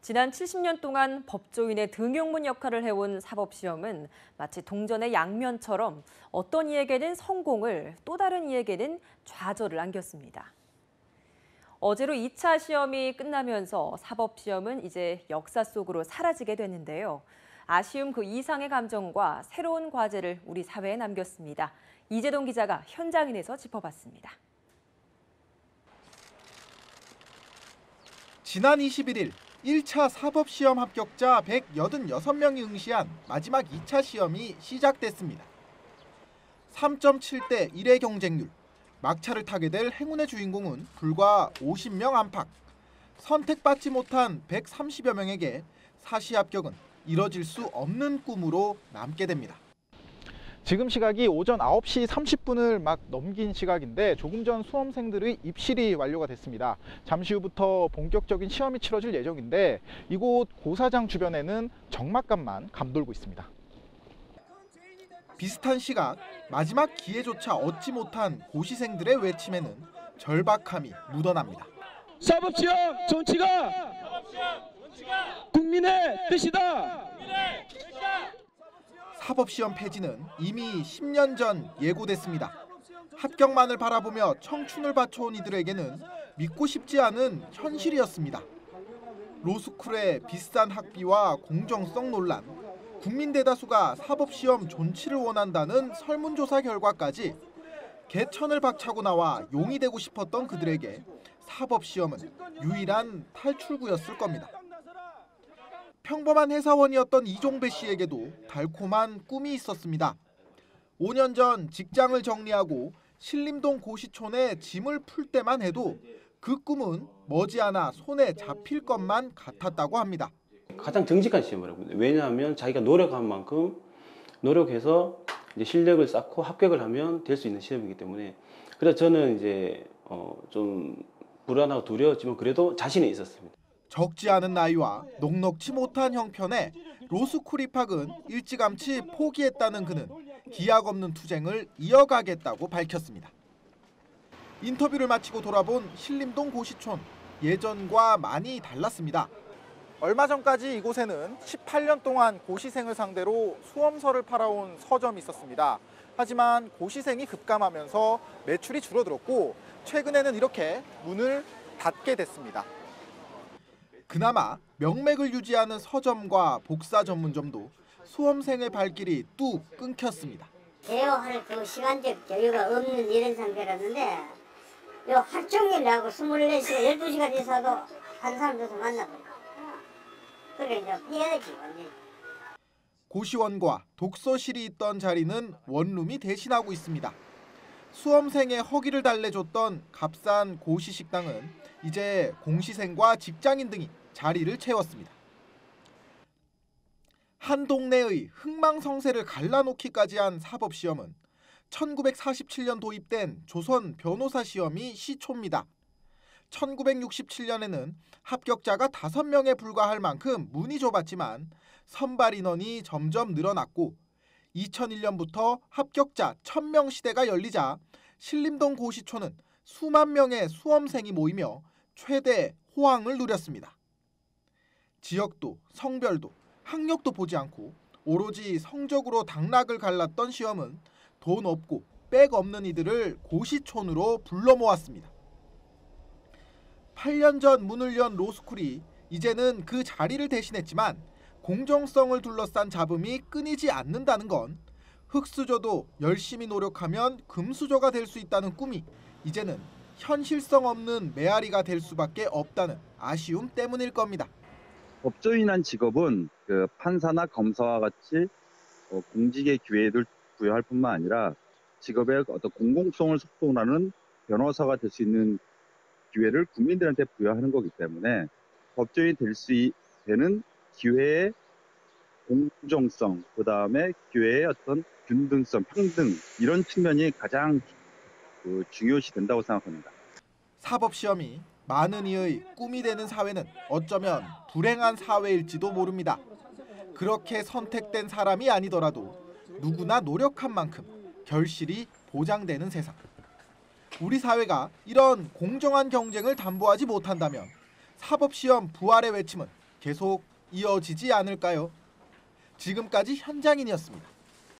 지난 70년 동안 법조인의 등용문 역할을 해온 사법시험은 마치 동전의 양면처럼 어떤 이에게는 성공을, 또 다른 이에게는 좌절을 안겼습니다. 어제로 2차 시험이 끝나면서 사법시험은 이제 역사 속으로 사라지게 됐는데요. 아쉬움 그 이상의 감정과 새로운 과제를 우리 사회에 남겼습니다. 이재동 기자가 현장인에서 짚어봤습니다. 지난 21일 1차 사법시험 합격자 186명이 응시한 마지막 2차 시험이 시작됐습니다. 3.7대 1의 경쟁률, 막차를 타게 될 행운의 주인공은 불과 50명 안팎. 선택받지 못한 130여 명에게 사시 합격은 이뤄질 수 없는 꿈으로 남게 됩니다. 지금 시각이 오전 9시 30분을 막 넘긴 시각인데 조금 전 수험생들의 입실이 완료가 됐습니다. 잠시 후부터 본격적인 시험이 치러질 예정인데 이곳 고사장 주변에는 적막감만 감돌고 있습니다. 비슷한 시각, 마지막 기회조차 얻지 못한 고시생들의 외침에는 절박함이 묻어납니다. 사법시험 정치가 국민의 뜻이다. 사법시험 폐지는 이미 10년 전 예고됐습니다. 합격만을 바라보며 청춘을 바쳐온 이들에게는 믿고 싶지 않은 현실이었습니다. 로스쿨의 비싼 학비와 공정성 논란, 국민 대다수가 사법시험 존치를 원한다는 설문조사 결과까지 개천을 박차고 나와 용이 되고 싶었던 그들에게 사법시험은 유일한 탈출구였을 겁니다. 평범한 회사원이었던 이종배 씨에게도 달콤한 꿈이 있었습니다. 5년 전 직장을 정리하고 신림동 고시촌에 짐을 풀 때만 해도 그 꿈은 머지않아 손에 잡힐 것만 같았다고 합니다. 가장 정직한 시험이라고 합니다. 왜냐하면 자기가 노력한 만큼 노력해서 이제 실력을 쌓고 합격을 하면 될 수 있는 시험이기 때문에 그래서 저는 이제 좀 불안하고 두려웠지만 그래도 자신이 있었습니다. 적지 않은 나이와 녹록지 못한 형편에 로스쿨 입학은 일찌감치 포기했다는 그는 기약 없는 투쟁을 이어가겠다고 밝혔습니다. 인터뷰를 마치고 돌아본 신림동 고시촌, 예전과 많이 달랐습니다. 얼마 전까지 이곳에는 18년 동안 고시생을 상대로 수험서를 팔아온 서점이 있었습니다. 하지만 고시생이 급감하면서 매출이 줄어들었고 최근에는 이렇게 문을 닫게 됐습니다. 그나마 명맥을 유지하는 서점과 복사 전문점도 수험생의 발길이 뚝 끊겼습니다. 대여할 그 시간적 여유가 없는 이런 상태라는데 하루 종일 나하고 24시간, 12시간 있어도 한 사람 줘서 만나버려. 그래 이제 피해야지 완전히. 고시원과 독서실이 있던 자리는 원룸이 대신하고 있습니다. 수험생의 허기를 달래줬던 값싼 고시식당은 이제 공시생과 직장인 등이 자리를 채웠습니다. 한 동네의 흥망성쇠를 갈라놓기까지 한 사법시험은 1947년 도입된 조선 변호사 시험이 시초입니다. 1967년에는 합격자가 5명에 불과할 만큼 문이 좁았지만 선발 인원이 점점 늘어났고 2001년부터 합격자 1000명 시대가 열리자 신림동 고시촌은 수만 명의 수험생이 모이며 최대 호황을 누렸습니다. 지역도, 성별도, 학력도 보지 않고 오로지 성적으로 당락을 갈랐던 시험은 돈 없고 백 없는 이들을 고시촌으로 불러 모았습니다. 8년 전 문을 연 로스쿨이 이제는 그 자리를 대신했지만 공정성을 둘러싼 잡음이 끊이지 않는다는 건 흙수저도 열심히 노력하면 금수저가 될 수 있다는 꿈이 이제는 현실성 없는 메아리가 될 수밖에 없다는 아쉬움 때문일 겁니다. 법조인한 직업은 판사나 검사와 같이 공직의 기회를 부여할 뿐만 아니라 직업의 어떤 공공성을 속도하는 변호사가 될 수 있는 기회를 국민들한테 부여하는 거기 때문에 법조인이 될 수 되는 기회의 공정성, 그 다음에 기회의 어떤 균등성, 평등 이런 측면이 가장 중요시 된다고 생각합니다. 사법시험이 많은 이의 꿈이 되는 사회는 어쩌면 불행한 사회일지도 모릅니다. 그렇게 선택된 사람이 아니더라도 누구나 노력한 만큼 결실이 보장되는 세상. 우리 사회가 이런 공정한 경쟁을 담보하지 못한다면 사법시험 부활의 외침은 계속 이어지지 않을까요? 지금까지 현장인이었습니다.